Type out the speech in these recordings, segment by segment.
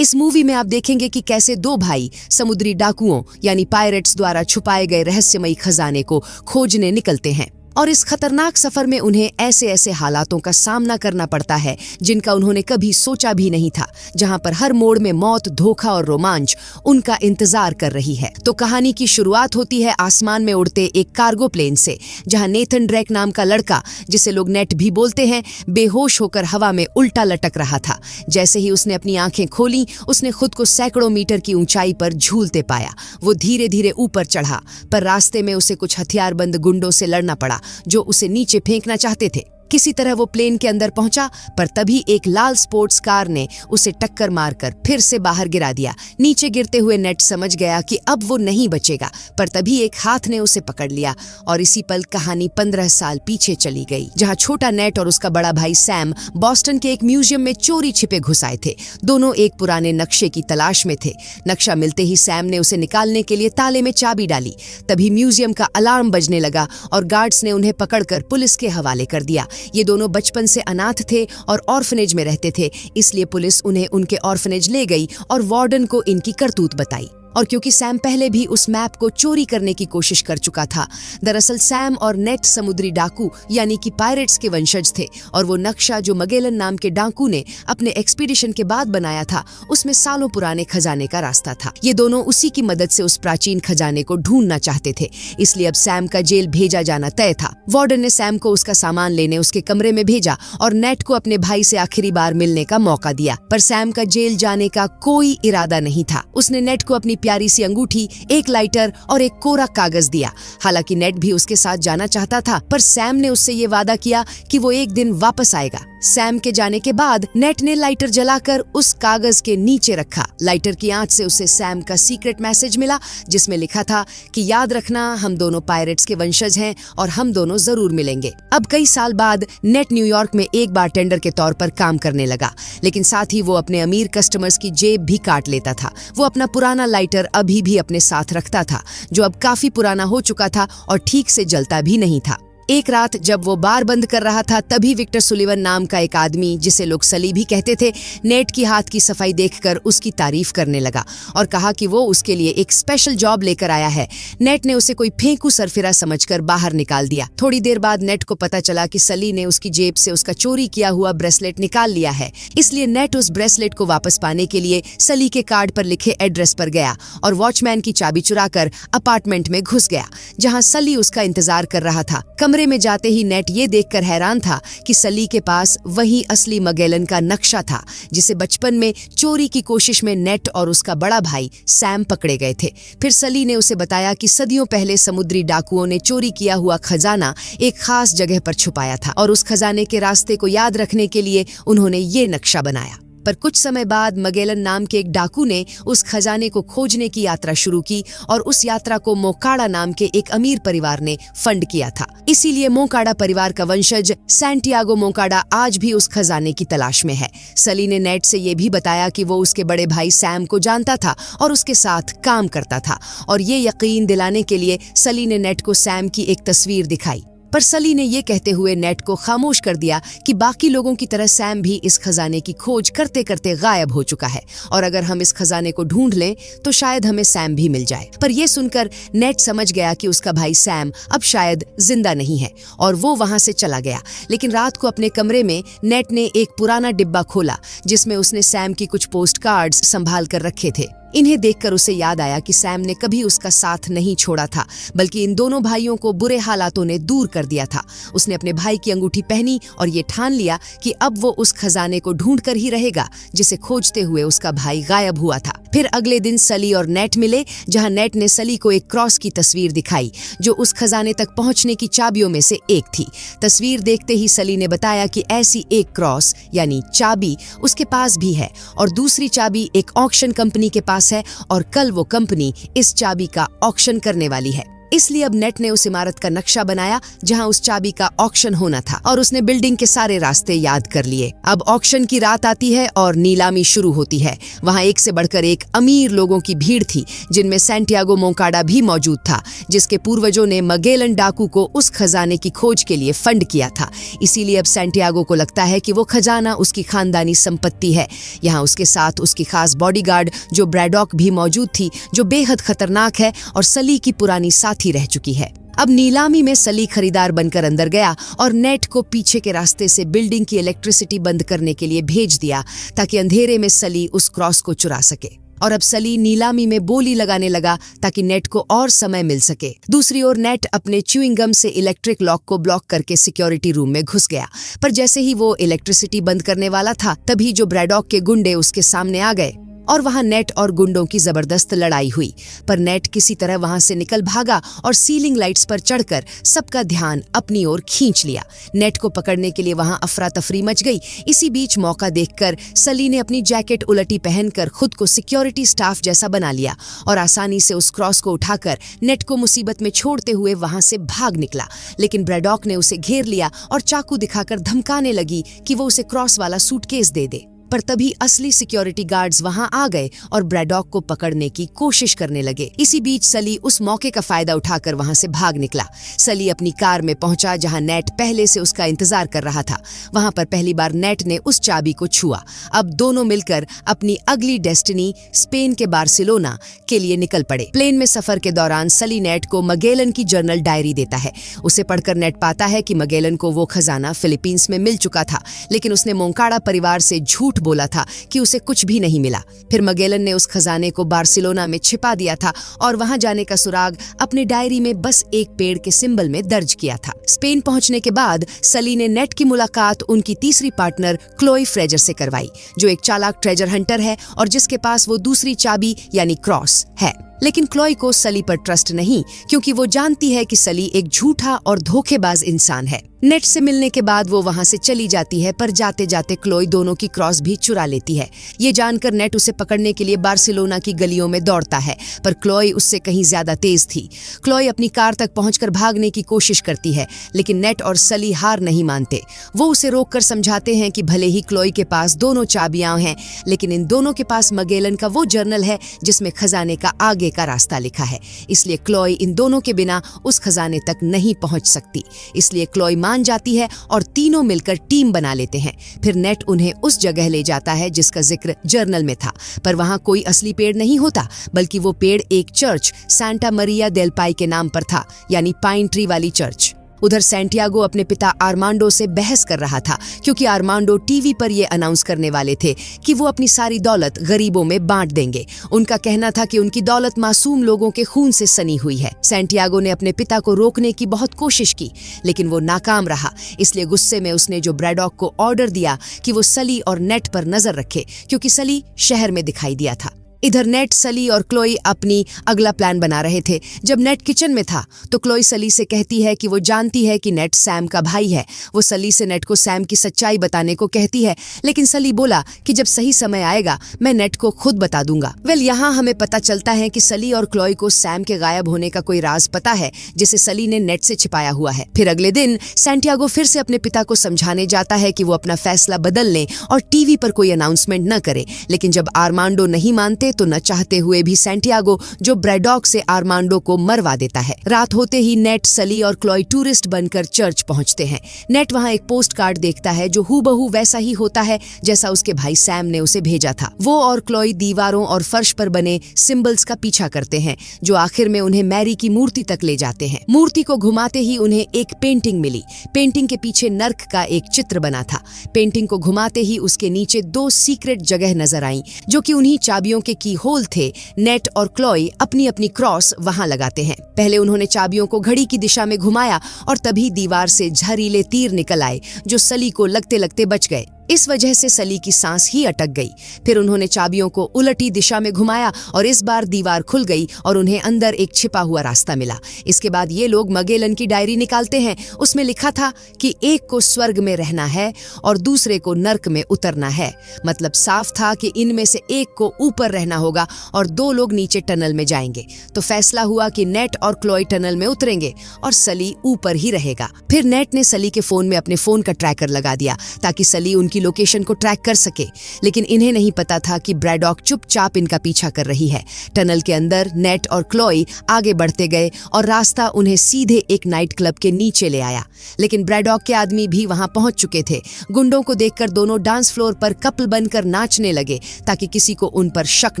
इस मूवी में आप देखेंगे कि कैसे दो भाई समुद्री डाकुओं यानी पायरेट्स द्वारा छुपाए गए रहस्यमयी खजाने को खोजने निकलते हैं और इस खतरनाक सफर में उन्हें ऐसे ऐसे हालातों का सामना करना पड़ता है जिनका उन्होंने कभी सोचा भी नहीं था, जहां पर हर मोड़ में मौत, धोखा और रोमांच उनका इंतजार कर रही है। तो कहानी की शुरुआत होती है आसमान में उड़ते एक कार्गो प्लेन से, जहां नेथन ड्रेक नाम का लड़का, जिसे लोग नेट भी बोलते हैं, बेहोश होकर हवा में उल्टा लटक रहा था। जैसे ही उसने अपनी आंखें खोली, उसने खुद को सैकड़ों मीटर की ऊंचाई पर झूलते पाया। वो धीरे धीरे ऊपर चढ़ा, पर रास्ते में उसे कुछ हथियारबंद गुंडों से लड़ना पड़ा जो उसे नीचे फेंकना चाहते थे। किसी तरह वो प्लेन के अंदर पहुंचा, पर तभी एक लाल स्पोर्ट्स कार ने उसे टक्कर मारकर फिर से बाहर गिरा दिया। नीचे गिरते हुए नेट समझ गया कि अब वो नहीं बचेगा, पर तभी एक हाथ ने उसे पकड़ लिया और इसी पल कहानी 15 साल पीछे चली गई, जहां छोटा नेट और उसका बड़ा भाई सैम बॉस्टन के एक म्यूजियम में चोरी छिपे घुस आए थे। दोनों एक पुराने नक्शे की तलाश में थे। नक्शा मिलते ही सैम ने उसे निकालने के लिए ताले में चाबी डाली। तभी म्यूजियम का अलार्म बजने लगा और गार्ड्स ने उन्हें पकड़कर पुलिस के हवाले कर दिया। ये दोनों बचपन से अनाथ थे और ऑर्फनेज में रहते थे, इसलिए पुलिस उन्हें उनके ऑर्फनेज ले गई और वार्डन को इनकी करतूत बताई। और क्योंकि सैम पहले भी उस मैप को चोरी करने की कोशिश कर चुका था, दरअसल सैम और नेट समुद्री डाकू यानी कि पायरेट्स के वंशज थे और वो नक्शा जो मगेलन नाम के डाकू ने अपने एक्सपीडिशन के बाद बनाया था, उसमें सालों पुराने खजाने का रास्ता था। ये दोनों उसी की मदद से उस प्राचीन खजाने को ढूंढना चाहते थे, इसलिए अब सैम का जेल भेजा जाना तय था। वार्डन ने सैम को उसका सामान लेने उसके कमरे में भेजा और नेट को अपने भाई से आखिरी बार मिलने का मौका दिया, पर सैम का जेल जाने का कोई इरादा नहीं था। उसने नेट को अपनी प्यारी सी अंगूठी, एक लाइटर और एक कोरा कागज दिया। हालांकि नेट भी उसके साथ जाना चाहता था, पर सैम ने उससे ये वादा किया कि वो एक दिन वापस आएगा। सैम के जाने के बाद नेट ने लाइटर जलाकर उस कागज के नीचे रखा। लाइटर की आंच से उसे सैम का सीक्रेट मैसेज मिला, जिसमें लिखा था कि याद रखना, हम दोनों पायरेट्स के वंशज हैं और हम दोनों जरूर मिलेंगे। अब कई साल बाद नेट न्यूयॉर्क में एक बारटेंडर के तौर पर काम करने लगा, लेकिन साथ ही वो अपने अमीर कस्टमर्स की जेब भी काट लेता था। वो अपना पुराना लाइटर अभी भी अपने साथ रखता था, जो अब काफी पुराना हो चुका था और ठीक से जलता भी नहीं था। एक रात जब वो बार बंद कर रहा था, तभी विक्टर सुलिवन नाम का एक आदमी, जिसे लोग सली भी कहते थे, नेट की हाथ की सफाई देखकर उसकी तारीफ करने लगा और कहा कि वो उसके लिए एक स्पेशल जॉब लेकर आया है। नेट ने उसे कोई फेंकू सरफिरा समझकर बाहर निकाल दिया। थोड़ी देर बाद नेट को पता चला कि सली ने उसकी जेब से उसका चोरी किया हुआ ब्रेसलेट निकाल लिया है, इसलिए नेट उस ब्रेसलेट को वापस पाने के लिए सली के कार्ड पर लिखे एड्रेस पर गया और वॉचमैन की चाबी चुराकर अपार्टमेंट में घुस गया, जहां सली उसका इंतजार कर रहा था। कमरे में जाते ही नेट ये देखकर हैरान था कि सली के पास वही असली मगेलन का नक्शा था, जिसे बचपन में चोरी की कोशिश में नेट और उसका बड़ा भाई सैम पकड़े गए थे। फिर सली ने उसे बताया कि सदियों पहले समुद्री डाकुओं ने चोरी किया हुआ खजाना एक खास जगह पर छुपाया था और उस खजाने के रास्ते को याद रखने के लिए उन्होंने ये नक्शा बनाया। पर कुछ समय बाद मगेलन नाम के एक डाकू ने उस खजाने को खोजने की यात्रा शुरू की और उस यात्रा को मोकाड़ा नाम के एक अमीर परिवार ने फंड किया था। इसीलिए मोकाड़ा परिवार का वंशज सैंटियागो मोकाड़ा आज भी उस खजाने की तलाश में है। सली ने नेट से ये भी बताया कि वो उसके बड़े भाई सैम को जानता था और उसके साथ काम करता था, और ये यकीन दिलाने के लिए सली ने नेट को सैम की एक तस्वीर दिखाई। पर सली ने ये कहते हुए नेट को खामोश कर दिया कि बाकी लोगों की तरह सैम भी इस खजाने की खोज करते करते गायब हो चुका है और अगर हम इस खजाने को ढूंढ लें तो शायद हमें सैम भी मिल जाए। पर यह सुनकर नेट समझ गया कि उसका भाई सैम अब शायद जिंदा नहीं है और वो वहां से चला गया। लेकिन रात को अपने कमरे में नेट ने एक पुराना डिब्बा खोला, जिसमें उसने सैम की कुछ पोस्ट कार्ड्स संभाल कर रखे थे। इन्हें देखकर उसे याद आया कि सैम ने कभी उसका साथ नहीं छोड़ा था, बल्कि इन दोनों भाइयों को बुरे हालातों ने दूर कर दिया था। उसने अपने भाई की अंगूठी पहनी और ये ठान लिया कि अब वो उस खजाने को ढूंढ कर ही रहेगा जिसे खोजते हुए उसका भाई गायब हुआ था। फिर अगले दिन सली और नेट मिले, जहां नेट ने सली को एक क्रॉस की तस्वीर दिखाई जो उस खजाने तक पहुंचने की चाबियों में से एक थी। तस्वीर देखते ही सली ने बताया कि ऐसी एक क्रॉस यानी चाबी उसके पास भी है और दूसरी चाबी एक ऑक्शन कंपनी के पास है और कल वो कंपनी इस चाबी का ऑक्शन करने वाली है। इसलिए अब नेट ने उस इमारत का नक्शा बनाया जहां उस चाबी का ऑक्शन होना था और उसने बिल्डिंग के सारे रास्ते याद कर लिए। अब ऑक्शन की रात आती है और नीलामी शुरू होती है। वहां एक से बढ़कर एक अमीर लोगों की भीड़ थी, जिनमें सैंटियागो मोंकाडा भी मौजूद था, जिसके पूर्वजों ने मगेलन डाकू को उस खजाने की खोज के लिए फंड किया था। इसीलिए अब सैंटियागो को लगता है कि वो खजाना उसकी खानदानी संपत्ति है। यहाँ उसके साथ उसकी खास बॉडीगार्ड जो ब्रैडॉक भी मौजूद थी, जो बेहद खतरनाक है और सली की पुरानी साथी रह चुकी है। अब नीलामी में सली खरीदार बनकर अंदर गया और नेट को पीछे के रास्ते से बिल्डिंग की इलेक्ट्रिसिटी बंद करने के लिए भेज दिया, ताकि अंधेरे में सली उस क्रॉस को चुरा सके। और अब सली नीलामी में बोली लगाने लगा ताकि नेट को और समय मिल सके। दूसरी ओर नेट अपने च्यूइंग गम से इलेक्ट्रिक लॉक को ब्लॉक करके सिक्योरिटी रूम में घुस गया, पर जैसे ही वो इलेक्ट्रिसिटी बंद करने वाला था, तभी जो ब्रैडॉक के गुंडे उसके सामने आ गए और वहां नेट और गुंडों की जबरदस्त लड़ाई हुई। पर नेट किसी तरह वहां से निकल भागा और सीलिंग लाइट्स पर चढ़कर सबका ध्यान अपनी ओर खींच लिया। नेट को पकड़ने के लिए वहां अफरा तफरी मच गई। इसी बीच मौका देखकर सली ने अपनी जैकेट उलटी पहनकर खुद को सिक्योरिटी स्टाफ जैसा बना लिया और आसानी से उस क्रॉस को उठाकर नेट को मुसीबत में छोड़ते हुए वहां से भाग निकला। लेकिन ब्रैडॉक ने उसे घेर लिया और चाकू दिखाकर धमकाने लगी कि वो उसे क्रॉस वाला सूटकेस दे दे। पर तभी असली सिक्योरिटी गार्ड्स वहां आ गए और ब्रैडॉक को पकड़ने की कोशिश करने लगे। इसी बीच सली उस मौके का फायदा उठाकर वहां से भाग निकला। सली अपनी कार में पहुंचा जहां नेट पहले से उसका इंतजार कर रहा था। वहां पर पहली बार नेट ने उस चाबी को छुआ। अब दोनों मिलकर अपनी अगली डेस्टिनी स्पेन के बार्सिलोना के लिए निकल पड़े। प्लेन में सफर के दौरान सली नेट को मगेलन की जर्नल डायरी देता है। उसे पढ़कर नेट पाता है कि मगेलन को वो खजाना फिलीपींस में मिल चुका था, लेकिन उसने मोंकाडा परिवार से झूठ बोला था कि उसे कुछ भी नहीं मिला। फिर मगेलन ने उस खजाने को बार्सिलोना में छिपा दिया था और वहां जाने का सुराग अपने डायरी में बस एक पेड़ के सिंबल में दर्ज किया था। स्पेन पहुंचने के बाद सली ने नेट की मुलाकात उनकी तीसरी पार्टनर क्लोई फ्रेजर से करवाई, जो एक चालाक ट्रेजर हंटर है और जिसके पास वो दूसरी चाबी यानी क्रॉस है। लेकिन क्लोई को सली पर ट्रस्ट नहीं, क्योंकि वो जानती है कि सली एक झूठा और धोखेबाज इंसान है। नेट से मिलने के बाद वो वहां से चली जाती है, पर जाते जाते क्लोई दोनों की क्रॉस भी चुरा लेती है। ये जानकर नेट उसे पकड़ने के लिए बार्सिलोना की गलियों में दौड़ता है, पर क्लोई उससे कहीं ज्यादा तेज थी। क्लोई अपनी कार तक पहुंचकर भागने की कोशिश करती है, लेकिन नेट और सली हार नहीं मानते। वो उसे रोककर समझाते हैं कि भले ही क्लोई के पास दोनों चाबियां हैं, लेकिन इन दोनों के पास मगेलन का वो जर्नल है जिसमें खजाने का आगे का रास्ता लिखा है। इसलिए क्लोई इन दोनों के बिना उस खजाने तक नहीं पहुंच सकती। इसलिए क्लोई मान जाती है और तीनों मिलकर टीम बना लेते हैं। फिर नेट उन्हें उस जगह ले जाता है जिसका जिक्र जर्नल में था, पर वहां कोई असली पेड़ नहीं होता, बल्कि वो पेड़ एक चर्च सांता मरिया देल पाई के नाम पर था, यानी पाइन ट्री वाली चर्च। उधर सैंटियागो अपने पिता आर्मांडो से बहस कर रहा था, क्योंकि आर्मांडो टीवी पर ये अनाउंस करने वाले थे कि वो अपनी सारी दौलत गरीबों में बांट देंगे। उनका कहना था कि उनकी दौलत मासूम लोगों के खून से सनी हुई है। सैंटियागो ने अपने पिता को रोकने की बहुत कोशिश की, लेकिन वो नाकाम रहा। इसलिए गुस्से में उसने जो ब्रैडॉक को ऑर्डर दिया कि वो सली और नेट पर नजर रखे, क्योंकि सली शहर में दिखाई दिया था। इधर नेट, सली और क्लोई अपनी अगला प्लान बना रहे थे। जब नेट किचन में था तो क्लोई सली से कहती है कि वो जानती है कि नेट सैम का भाई है। वो सली से नेट को सैम की सच्चाई बताने को कहती है, लेकिन सली बोला कि जब सही समय आएगा मैं नेट को खुद बता दूंगा। यहाँ हमें पता चलता है कि सली और क्लोई को सैम के गायब होने का कोई राज पता है, जिसे सली ने नेट से छिपाया हुआ है। फिर अगले दिन सैंटियागो फिर से अपने पिता को समझाने जाता है कि वो अपना फैसला बदल लें और टीवी पर कोई अनाउंसमेंट न करे। लेकिन जब आर्मांडो नहीं मानते तो न चाहते हुए भी सैंटियागो जो ब्रैडॉक से आर्मांडो को मरवा देता है। रात होते ही नेट, सली और क्लोई टूरिस्ट बनकर चर्च पहुंचते हैं। नेट वहां एक पोस्ट कार्ड देखता है जो हूबहू वैसा ही होता है जैसा उसके भाई सैम ने उसे भेजा था। वो और क्लोई दीवारों और फर्श पर बने सिंबल्स का पीछा करते हैं, जो आखिर में उन्हें मैरी की मूर्ति तक ले जाते हैं। मूर्ति को घुमाते ही उन्हें एक पेंटिंग मिली। पेंटिंग के पीछे नर्क का एक चित्र बना था। पेंटिंग को घुमाते ही उसके नीचे 2 सीक्रेट जगह नजर आई, जो कि उन्हीं चाबियों के की होल थे। नेट और क्लोई अपनी अपनी क्रॉस वहां लगाते हैं। पहले उन्होंने चाबियों को घड़ी की दिशा में घुमाया और तभी दीवार से जहरीले तीर निकल आए, जो सली को लगते लगते बच गए। इस वजह से सली की सांस ही अटक गई। फिर उन्होंने चाबियों को उलटी दिशा में घुमाया और इस बार दीवार खुल गई और उन्हें अंदर एक छिपा हुआ रास्ता मिला। इसके बाद ये लोग मगेलन की डायरी निकालते हैं। उसमें लिखा था कि एक को स्वर्ग में रहना है और दूसरे को नर्क में उतरना है। मतलब साफ था कि इनमें से एक को ऊपर रहना होगा और 2 लोग नीचे टनल में जाएंगे। तो फैसला हुआ कि नेट और क्लोई टनल में उतरेंगे और सली ऊपर ही रहेगा। फिर नेट ने सली के फोन में अपने फोन का ट्रैकर लगा दिया ताकि सली उनकी लोकेशन को ट्रैक कर सके। लेकिन इन्हें नहीं पता था कि ब्रैडॉक चुपचाप इनका पीछा कर रही है। टनल के अंदर नेट और क्लोई आगे बढ़ते गए और रास्ता उन्हें सीधे एक नाइट क्लब के नीचे ले आया। लेकिन ब्रैडॉक के आदमी भी वहां पहुंच चुके थे। गुंडों को देखकर दोनों डांस फ्लोर पर कपल बनकर नाचने लगे ताकि किसी को उन पर शक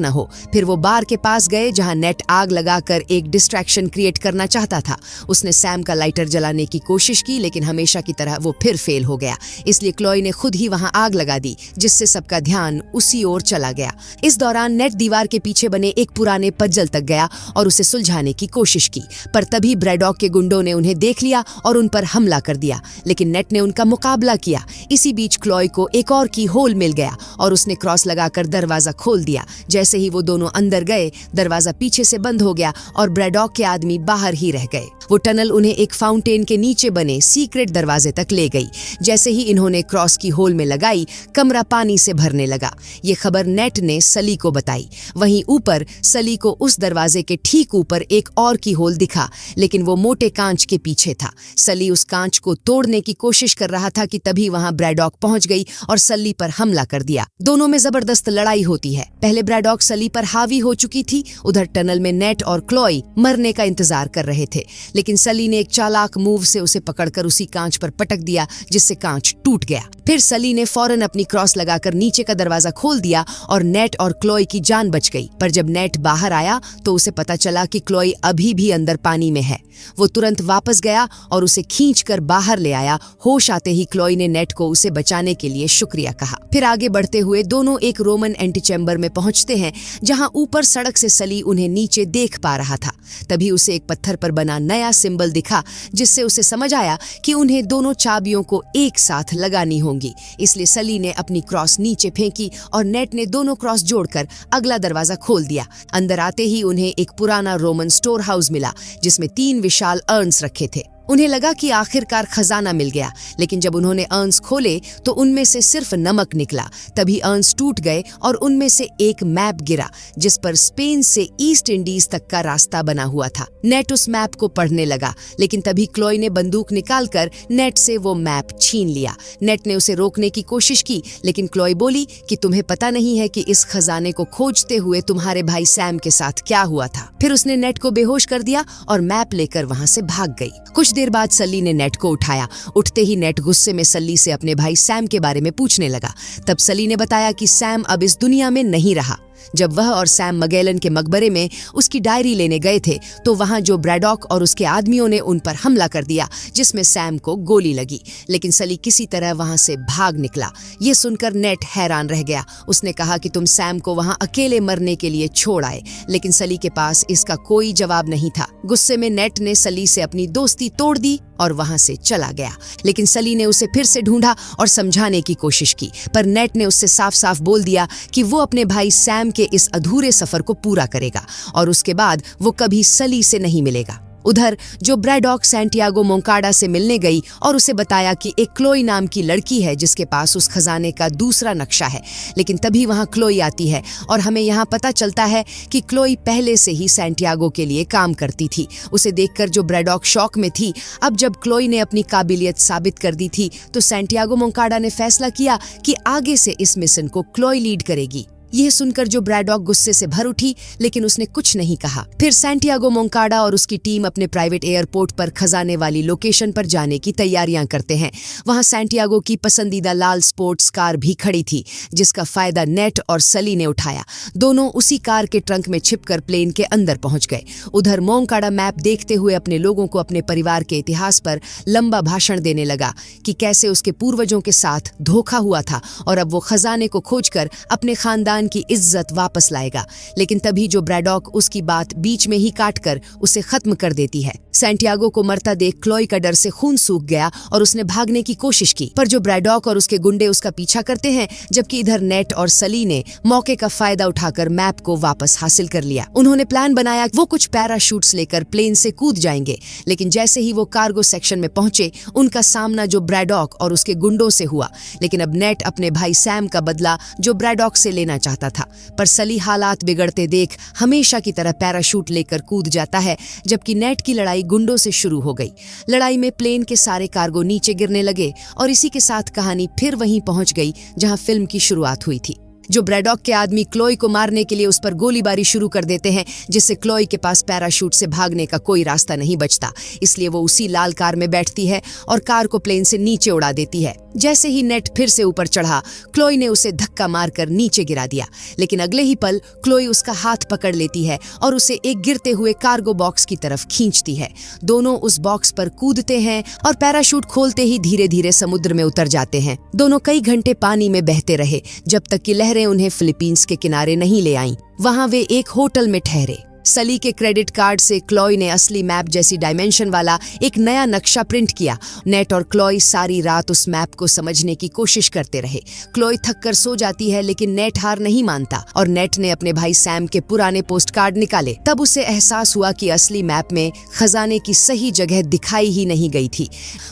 न हो। फिर वो बार के पास गए जहां नेट आग लगाकर एक डिस्ट्रैक्शन क्रिएट करना चाहता था। उसने सैम का लाइटर जलाने की कोशिश की लेकिन हमेशा की तरह वो फिर फेल हो गया। इसलिए क्लोई ने खुद ही वहां आग लगा दी जिससे सबका ध्यान उसी ओर चला गया। इस दौरान नेट दीवार के पीछे बने एक पुराने पज्जल तक गया और उसे सुलझाने की कोशिश की, पर तभी ब्रैडॉक के गुंडों ने उन्हें देख लिया और उन पर हमला कर दिया। लेकिन नेट ने उनका मुकाबला किया। इसी बीच क्लोई को एक और की होल मिल गया और उसने क्रॉस लगाकर दरवाजा खोल दिया। जैसे ही वो दोनों अंदर गए, दरवाजा पीछे से बंद हो गया और ब्रैडॉक के आदमी बाहर ही रह गए। वो टनल उन्हें एक फाउंटेन के नीचे बने सीक्रेट दरवाजे तक ले गई। जैसे ही इन्होंने क्रॉस की होल में लगाई, कमरा पानी से भरने लगा। ये खबर नेट ने सली को बताई। वहीं ऊपर सली को उस दरवाजे के ठीक ऊपर एक और की होल दिखा, लेकिन वो मोटे कांच के पीछे था। सली उस कांच को तोड़ने की कोशिश कर रहा था कि तभी वहां ब्रैडॉक पहुंच गई और सली पर हमला कर दिया। दोनों में जबरदस्त लड़ाई होती है। पहले ब्रैडॉक सली पर हावी हो चुकी थी। उधर टनल में नेट और क्लोई मरने का इंतजार कर रहे थे, लेकिन सली ने एक चालाक मूव से उसे पकड़कर उसी कांच पर पटक दिया जिससे कांच टूट गया। फिर सली ने फौरन अपनी क्रॉस लगाकर नीचे का दरवाजा खोल दिया और नेट और क्लोई की जान बच गई। पर जब नेट बाहर आया तो उसे पता चला कि क्लोई अभी भी अंदर पानी में है। वो तुरंत वापस गया और उसे खींचकर बाहर ले आया। होश आते ही क्लोई ने नेट को उसे बचाने के लिए शुक्रिया कहा। फिर आगे बढ़ते हुए दोनों एक रोमन एंटीचैम्बर में पहुंचते हैं जहां ऊपर सड़क से सली उन्हें नीचे देख पा रहा था। तभी उसे एक पत्थर पर बना नया सिंबल दिखा जिससे उसे समझ आया कि उन्हें दोनों चाबियों को एक साथ लगानी होंगी। इसलिए सली ने अपनी क्रॉस नीचे फेंकी और नेट ने दोनों क्रॉस जोड़कर अगला दरवाजा खोल दिया। अंदर आते ही उन्हें एक पुराना रोमन स्टोर हाउस मिला जिसमें 3 विशाल अर्न्स रखे थे। उन्हें लगा कि आखिरकार खजाना मिल गया, लेकिन जब उन्होंने अर्न्स खोले तो उनमें से सिर्फ नमक निकला। तभी अर्न्स टूट गए और उनमें से एक मैप गिरा जिस पर स्पेन से ईस्ट इंडीज तक का रास्ता बना हुआ था। नेट उस मैप को पढ़ने लगा, लेकिन तभी क्लोई ने बंदूक निकालकर नेट से वो मैप छीन लिया। नेट ने उसे रोकने की कोशिश की, लेकिन क्लोई बोली कि तुम्हें पता नहीं है कि इस खजाने को खोजते हुए तुम्हारे भाई सैम के साथ क्या हुआ था। फिर उसने नेट को बेहोश कर दिया और मैप लेकर वहां से भाग गई। कुछ देर बाद सली ने नेट को उठाया। उठते ही नेट गुस्से में सली से अपने भाई सैम के बारे में पूछने लगा। तब सली ने बताया कि सैम अब इस दुनिया में नहीं रहा। जब वह और सैम मगेलन के मकबरे में उसकी डायरी लेने गए थे तो वहां जो ब्रैडॉक और उसके आदमियों ने उन पर हमला कर दिया जिसमें सैम को गोली लगी, लेकिन सली किसी तरह वहां से भाग निकला। ये सुनकर नेट हैरान रह गया। उसने कहा कि तुम सैम को वहां अकेले मरने के लिए छोड़ आए, लेकिन सली के पास इसका कोई जवाब नहीं था। गुस्से में नेट ने सली से अपनी दोस्ती तोड़ दी और वहां से चला गया। लेकिन सली ने उसे फिर से ढूंढा और समझाने की कोशिश की, पर नेट ने उससे साफ साफ बोल दिया कि वो अपने भाई सैम के इस अधूरे सफर को पूरा करेगा और उसके बाद वो कभी सली से नहीं मिलेगा। उधर जो ब्रैडॉक सैंटियागो मोंकाडा से मिलने गई और उसे बताया कि एक क्लोई नाम की लड़की है जिसके पास उस खजाने का दूसरा नक्शा है। लेकिन तभी वहां क्लोई आती है और हमें यहाँ पता चलता है कि क्लोई पहले से ही सैंटियागो के लिए काम करती थी। उसे देखकर जो ब्रैडॉक शॉक में थी। अब जब क्लोई ने अपनी काबिलियत साबित कर दी थी तो सैंटियागो मोंकाडा ने फैसला किया कि आगे से इस मिशन को क्लोई लीड करेगी। यह सुनकर जो ब्रैडॉक गुस्से से भर उठी, लेकिन उसने कुछ नहीं कहा। फिर सैंटियागो मोंकाडा और उसकी टीम अपने प्राइवेट एयरपोर्ट पर खजाने वाली लोकेशन पर जाने की तैयारियां करते हैं। वहां सैंटियागो की पसंदीदा लाल स्पोर्ट्स कार भी खड़ी थी जिसका फायदा नेट और सली ने उठाया। दोनों उसी कार के ट्रंक में छिपकर प्लेन के अंदर पहुंच गए। उधर मोंकाडा मैप देखते हुए अपने लोगों को अपने परिवार के इतिहास पर लंबा भाषण देने लगा कि कैसे उसके पूर्वजों के साथ धोखा हुआ था और अब वो खजाने को खोजकर अपने खानदान खानदान की इज्जत वापस लाएगा। लेकिन तभी जो ब्रैडॉक उसकी बात बीच में ही काटकर उसे खत्म कर देती है। सैंटियागो को मरता देख क्लोई का डर से खून सूख गया और उसने भागने की कोशिश की, पर जो ब्रैडॉक और उसके गुंडे उसका पीछा करते हैं, जबकि इधर नेट और सली ने मौके का फायदा उठाकर मैप को वापस हासिल कर लिया। उन्होंने प्लान बनाया वो कुछ पैराशूट्स लेकर प्लेन से कूद जाएंगे, लेकिन जैसे ही वो कार्गो सेक्शन में पहुंचे, उनका सामना जो ब्रैडॉक और उसके गुंडों से हुआ। लेकिन अब नेट अपने भाई सैम का बदला जो ब्रैडॉक से लेना चाहता था, पर सली हालात बिगड़ते देख हमेशा की तरह पैराशूट लेकर कूद जाता है, जबकि नेट की लड़ाई गुंडों से शुरू हो गई। लड़ाई में प्लेन के सारे कार्गो नीचे गिरने लगे और इसी के साथ कहानी फिर वहीं पहुंच गई जहां फिल्म की शुरुआत हुई थी। जो ब्रैडॉक के आदमी क्लोई को मारने के लिए उस पर गोलीबारी शुरू कर देते हैं, जिससे क्लोई के पास पैराशूट से भागने का कोई रास्ता नहीं बचता। इसलिए वो उसी लाल कार में बैठती है और कार को प्लेन से नीचे उड़ा देती है। जैसे ही नेट फिर से ऊपर चढ़ा, क्लोई ने उसे धक्का मारकर नीचे गिरा दिया, लेकिन अगले ही पल क्लोई उसका हाथ पकड़ लेती है और उसे एक गिरते हुए कार्गो बॉक्स की तरफ खींचती है। दोनों उस बॉक्स पर कूदते हैं और पैराशूट खोलते ही धीरे धीरे समुद्र में उतर जाते हैं। दोनों कई घंटे पानी में बहते रहे, जब तक कि लहरें उन्हें फिलीपींस के किनारे नहीं ले आईं। वहां वे एक होटल में ठहरे। सली के क्रेडिट कार्ड से क्लोई ने असली मैप जैसी डायमेंशन वाला एक नया नक्शा प्रिंट किया। नेट और क्लोई सारी रात उस मैप को समझने की कोशिश करते रहे। क्लोई थक कर सो जाती है, लेकिन नेट हार नहीं मानता और नेट ने अपने भाई सैम के पुराने पोस्ट कार्ड निकाले। तब उसे एहसास हुआ कि असली मैप में खजाने की सही जगह दिखाई ही नहीं गई थी।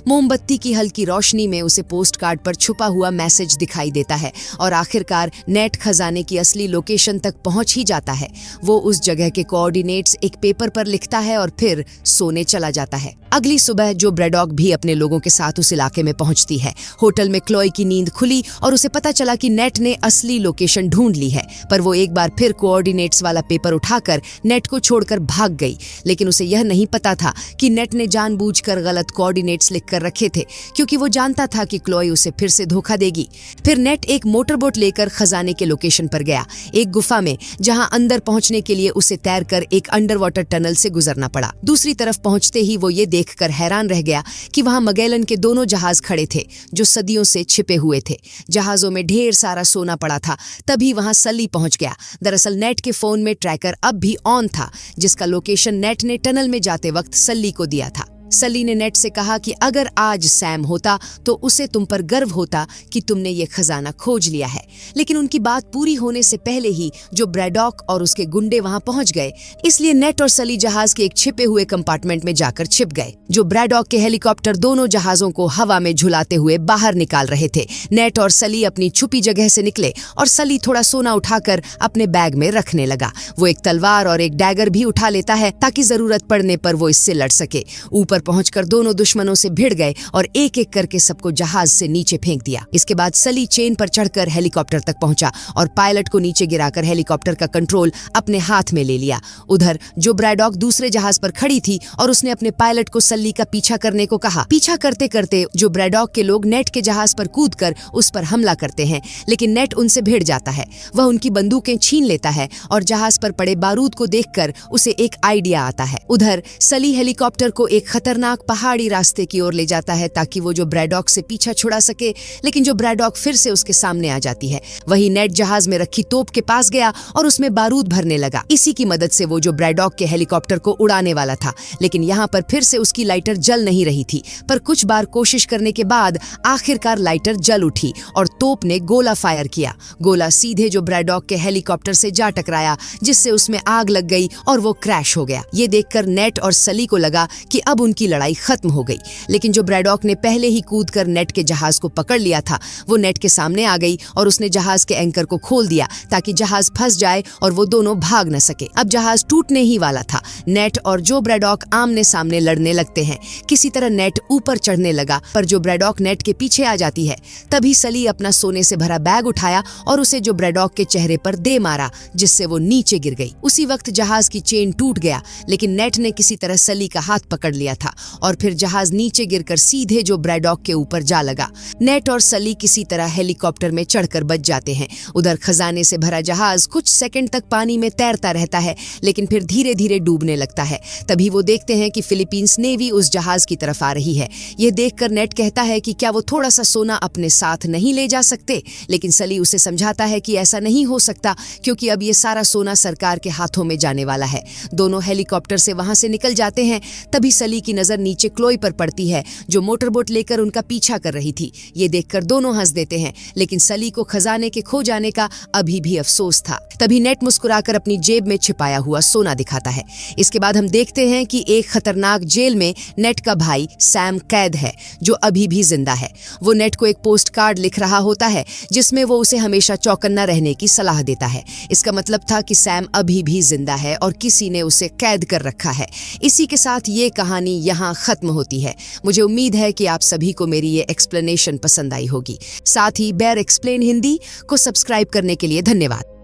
मोमबत्ती की हल्की रोशनी में उसे पोस्ट कार्ड पर छुपा हुआ मैसेज दिखाई देता है और आखिरकार नेट खजाने की असली लोकेशन तक पहुंच ही जाता है। वो उस जगह के कोऑर्डिनेट्स एक पेपर पर लिखता है और फिर सोने चला जाता है। अगली सुबह जो ब्रैडॉक भी अपने लोगों के साथ उस इलाके में पहुंचती है। होटल में क्लोई की नींद खुली और उसे पता चला कि नेट ने असली लोकेशन ढूंढ ली है, पर वो एक बार फिर कोऑर्डिनेट्स वाला पेपर उठाकर नेट को छोड़कर भाग गई। लेकिन उसे यह नहीं पता था कि नेट ने जानबूझकर गलत कोऑर्डिनेट्स लिखकर रखे थे, क्योंकि वो जानता था कि क्लोई उसे फिर से धोखा देगी। फिर नेट एक मोटरबोट लेकर खजाने के लोकेशन पर गया, एक गुफा में, जहां अंदर पहुंचने के लिए उसे तैरकर एक अंडर वाटर टनल से गुजरना पड़ा। दूसरी तरफ पहुंचते ही वो ये देखकर हैरान रह गया कि वहां मगेलन के दोनों जहाज खड़े थे, जो सदियों से छिपे हुए थे। जहाजों में ढेर सारा सोना पड़ा था। तभी वहां सली पहुंच गया। दरअसल नेट के फोन में ट्रैकर अब भी ऑन था, जिसका लोकेशन नेट ने टनल में जाते वक्त सली को दिया था। सली ने नेट से कहा कि अगर आज सैम होता तो उसे तुम पर गर्व होता कि तुमने ये खजाना खोज लिया है। लेकिन उनकी बात पूरी होने से पहले ही जो ब्रैडॉक और उसके गुंडे वहां पहुंच गए, इसलिए नेट और सली जहाज के एक छिपे हुए कंपार्टमेंट में जाकर छिप गए। जो ब्रैडॉक के हेलीकॉप्टर दोनों जहाजों को हवा में झुलाते हुए बाहर निकाल रहे थे। नेट और सली अपनी छुपी जगह से निकले और सली थोड़ा सोना उठाकर अपने बैग में रखने लगा। वो एक तलवार और एक डैगर भी उठा लेता है ताकि जरूरत पड़ने पर वो इससे लड़ सके। ऊपर पहुंचकर दोनों दुश्मनों से भिड़ गए और एक एक करके सबको जहाज से नीचे फेंक दिया। इसके बाद सली चेन पर चढ़कर हेलीकॉप्टर तक पहुंचा और पायलट को नीचे गिराकर हेलीकॉप्टर का कंट्रोल अपने हाथ में ले लिया। उधर जो ब्रैडॉक दूसरे जहाज पर खड़ी थी और उसने अपने पायलट को सली का पीछा करने को कहा। पीछा करते करते जो ब्रैडॉक के लोग नेट के जहाज पर कूदकर उस पर हमला करते हैं, लेकिन नेट उनसे भिड़ जाता है। वह उनकी बंदूकें छीन लेता है और जहाज पर पड़े बारूद को देखकर उसे एक आइडिया आता है। उधर सली हेलीकॉप्टर को एक खतरनाक पहाड़ी रास्ते की ओर ले जाता है ताकि वो जो ब्रैडॉक से पीछा छुड़ा सके, लेकिन जो ब्रैडॉक फिर से उसके सामने आ जाती है। वही नेट जहाज में रखी तोप के पास गया और उसमें बारूद भरने लगा। इसी की मदद से वो जो ब्रैडॉक के हेलीकॉप्टर को उड़ाने वाला था, लेकिन यहाँ पर फिर से उसकी लाइटर जल नहीं रही थी। पर कुछ बार कोशिश करने के बाद आखिरकार लाइटर जल उठी और तोप ने गोला फायर किया। गोला सीधे जो ब्रैडॉक के हेलीकॉप्टर से जा टकराया, जिससे उसमें आग लग गई और वो क्रैश हो गया। ये देखकर नेट और सली को लगा कि अब उनकी लड़ाई खत्म हो गई। लेकिन जो ब्रैडॉक ने पहले ही कूदकर नेट के जहाज को पकड़ लिया था, वो नेट के सामने आ गई और उसने जहाज के एंकर को खोल दिया ताकि जहाज फंस जाए और वो दोनों भाग न सके। अब जहाज टूटने ही वाला था। नेट और जो ब्रैडॉक आमने सामने लड़ने लगते हैं। किसी तरह नेट ऊपर चढ़ने लगा, पर जो ब्रैडॉक नेट के पीछे आ जाती है। तभी सली अपना सोने से भरा बैग उठाया और उसे जो ब्रैडॉक के चेहरे पर दे मारा, जिससे वो नीचे गिर गई। उसी वक्त जहाज की चेन टूट गया, लेकिन नेट ने किसी तरह सली का हाथ पकड़ लिया था था और फिर जहाज नीचे गिरकर सीधे जो ब्रैडॉक के ऊपर जा लगा। नेट और सली किसी तरह हेलीकॉप्टर में चढ़कर बच जाते हैं। उधर खजाने से भरा जहाज कुछ सेकंड तक पानी में तैरता रहता है, लेकिन फिर धीरे धीरे डूबने लगता है। तभी वो देखते हैं कि फिलीपींस नेवी उस जहाज की तरफ आ रही है। यह देखकर नेट कहता है कि क्या वो थोड़ा सा सोना अपने साथ नहीं ले जा सकते, लेकिन सली उसे समझाता है कि ऐसा नहीं हो सकता क्योंकि अब ये सारा सोना सरकार के हाथों में जाने वाला है। दोनों हेलीकॉप्टर से वहां से निकल जाते हैं। तभी सली की नजर नीचे क्लोई पर पड़ती है, जो मोटरबोट लेकर उनका पीछा कर रही थी। ये देखकर दोनों हंस देते हैं, लेकिन सली को खजाने के खो जाने का अभी भी अफसोस था। तभी नेट मुस्कुराकर अपनी जेब में छिपाया हुआ सोना दिखाता है। इसके बाद हम देखते हैं कि एक खतरनाक जेल में नेट का भाई सैम कैद है, जो अभी भी जिंदा है। वो नेट को एक पोस्ट कार्ड लिख रहा होता है, जिसमें वो उसे हमेशा चौकन्ना रहने की सलाह देता है। इसका मतलब था कि सैम अभी भी जिंदा है और किसी ने उसे कैद कर रखा है। इसी के साथ ये कहानी यहाँ खत्म होती है। मुझे उम्मीद है कि आप सभी को मेरी ये एक्सप्लेनेशन पसंद आई होगी। साथ ही बेयर एक्सप्लेन हिंदी को सब्सक्राइब करने के लिए धन्यवाद।